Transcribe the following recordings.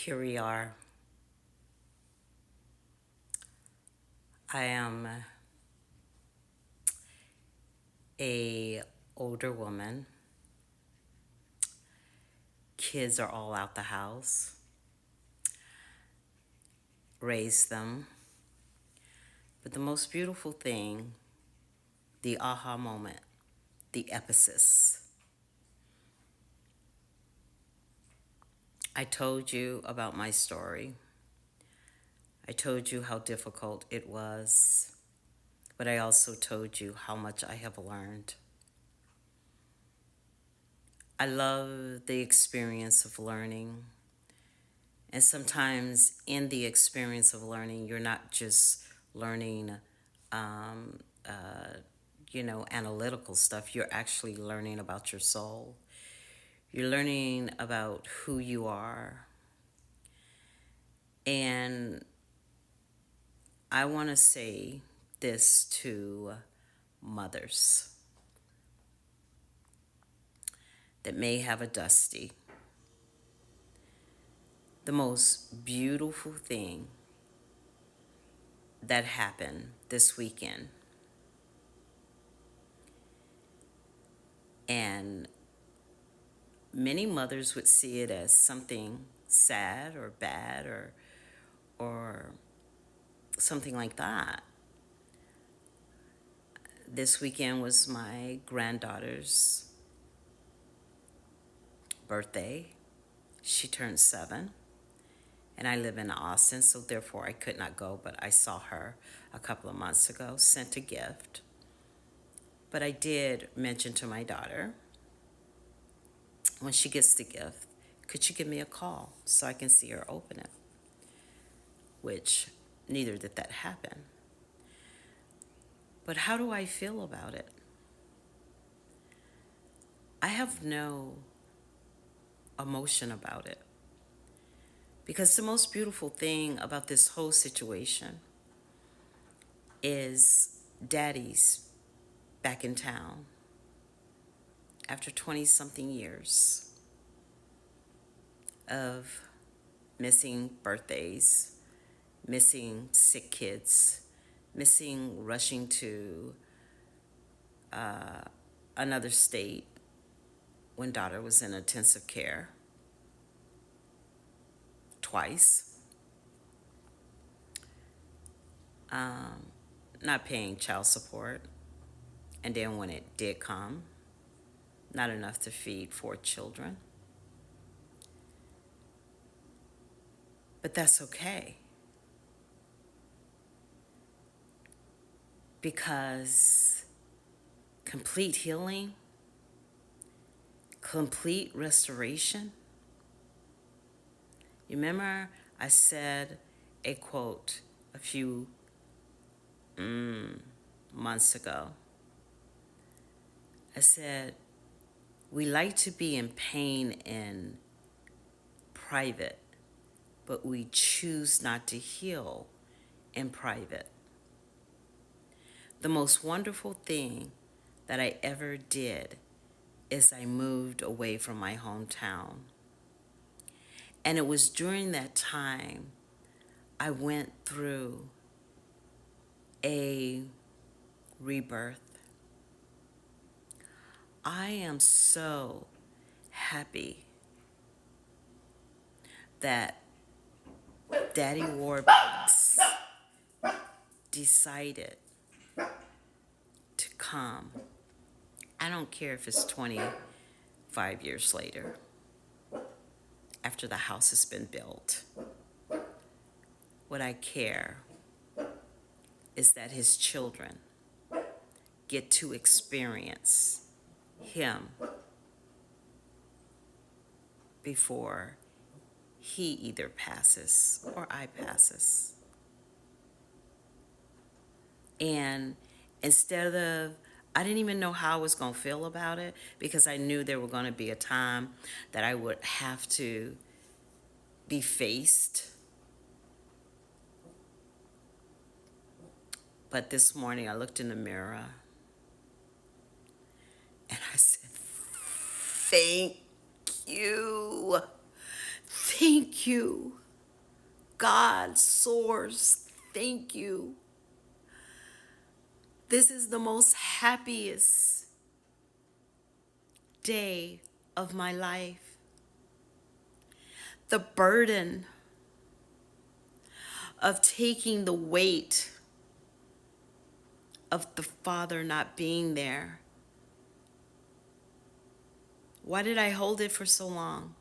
Here we are. I am a older woman. Kids are all out the house. Raised them. But the most beautiful thing, the aha moment, the epipsis. I told you about my story. I told you how difficult it was, but I also told you how much I have learned. I love the experience of learning. And sometimes in the experience of learning, you're not just learning, um, uh, analytical stuff. You're actually learning about your soul. You're learning about who you are. And I want to say this to mothers that may have a dusty. The most beautiful thing that happened this weekend, and many mothers would see it as something sad or bad or something like that. This weekend was my granddaughter's birthday. She turned 7, and I live in Austin, so therefore I could not go, but I saw her a couple of months ago, sent a gift. But I did mention to my daughter, when she gets the gift, could you give me a call so I can see her open it? Which neither did that happen. But how do I feel about it? I have no emotion about it. Because the most beautiful thing about this whole situation is Daddy's back in town after 20 something years of missing birthdays, missing sick kids, missing rushing to another state when daughter was in intensive care twice, not paying child support, and then when it did come, not enough to feed 4 children. But that's okay, because complete healing, complete restoration. You remember I said a quote a few months ago. I said, we like to be in pain in private, but we choose not to heal in private. The most wonderful thing that I ever did is I moved away from my hometown. And it was during that time I went through a rebirth. I am so happy that Daddy Warbucks decided to come. I don't care if it's 25 years later, after the house has been built. What I care is that his children get to experience him before he either passes or I passes. And instead of, I didn't even know how I was going to feel about it, because I knew there were going to be a time that I would have to be faced. But this morning I looked in the mirror and I said, thank you. Thank you, God, source. Thank you. This is the most happiest day of my life. The burden of taking the weight of the father not being there. Why did I hold it for so long?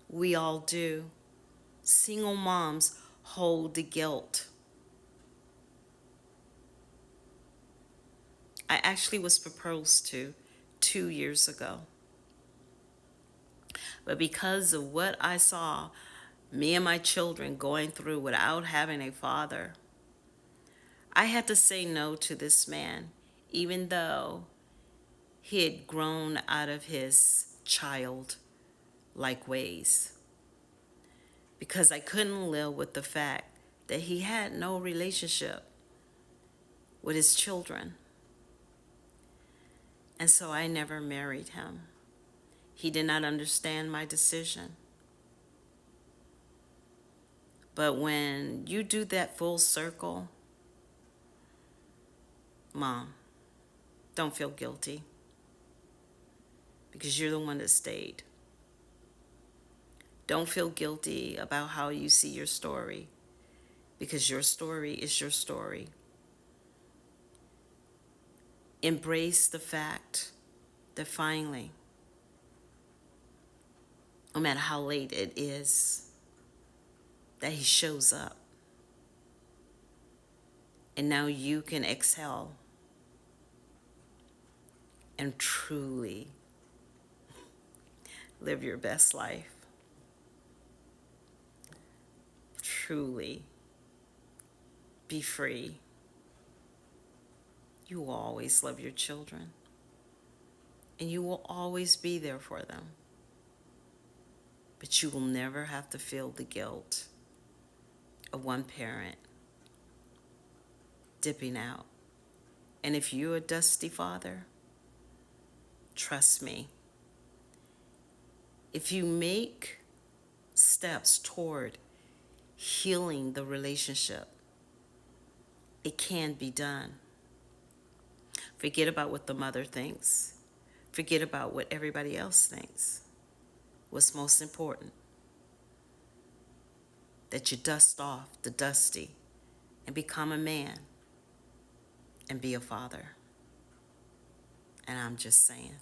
We all do. Single moms hold the guilt. I actually was proposed to 2 years ago. But because of what I saw me and my children going through without having a father, I had to say no to this man, even though he had grown out of his child-like ways. Because I couldn't live with the fact that he had no relationship with his children. And so I never married him. He did not understand my decision. But when you do that full circle, Mom, don't feel guilty because you're the one that stayed. Don't feel guilty about how you see your story because your story is your story. Embrace the fact that finally, no matter how late it is, that he shows up. And now you can exhale and truly live your best life. Truly be free. You will always love your children, and you will always be there for them. But you will never have to feel the guilt of one parent dipping out. And if you're a dusty father, trust me, if you make steps toward healing the relationship, it can be done. Forget about what the mother thinks. Forget about what everybody else thinks. What's most important? That you dust off the dusty and become a man and be a father. And I'm just saying.